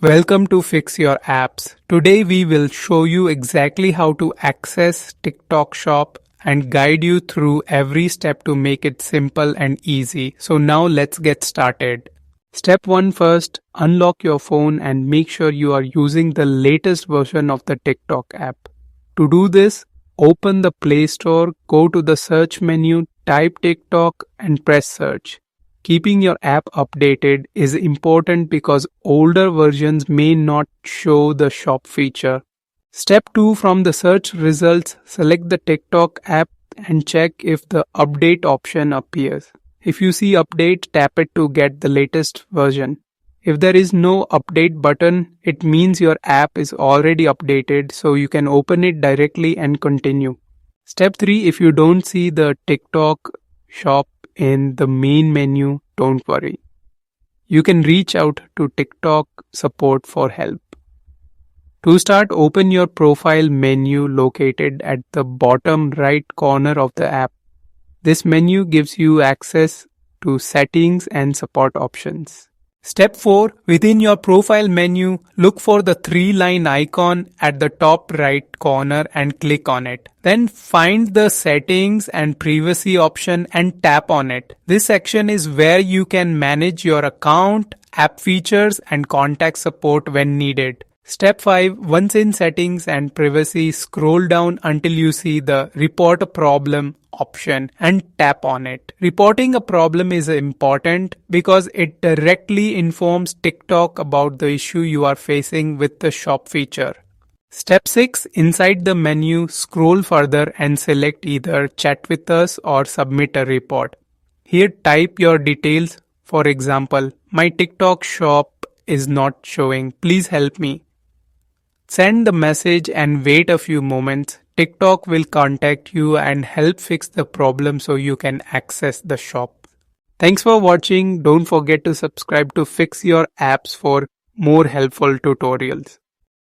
Welcome to Fix Your Apps. Today we will show you exactly how to access TikTok Shop and guide you through every step to make it simple and easy. So now let's get started. Step 1 first, unlock your phone and make sure you are using the latest version of the TikTok app. To do this, open the Play Store, go to the search menu, type TikTok and press search. Keeping your app updated is important because older versions may not show the shop feature. Step 2, from the search results, select the TikTok app and check if the update option appears. If you see update, tap it to get the latest version. If there is no update button, it means your app is already updated, so you can open it directly and continue. Step 3, if you don't see the TikTok shop in the main menu, don't worry. You can reach out to TikTok support for help. To start, open your profile menu located at the bottom right corner of the app. This menu gives you access to settings and support options. Step 4. Within your profile menu, look for the 3-line icon at the top right corner and click on it. Then find the settings and privacy option and tap on it. This section is where you can manage your account, app features and contact support when needed. Step 5. Once in settings and privacy, scroll down until you see the report a problem option and tap on it. Reporting a problem is important because it directly informs TikTok about the issue you are facing with the shop feature. Step 6. Inside the menu, scroll further and select either chat with us or submit a report. Here type your details. For example, my TikTok shop is not showing. Please help me. Send the message and wait a few moments. TikTok will contact you and help fix the problem so you can access the shop. Thanks for watching. Don't forget to subscribe to Fix Your Apps for more helpful tutorials.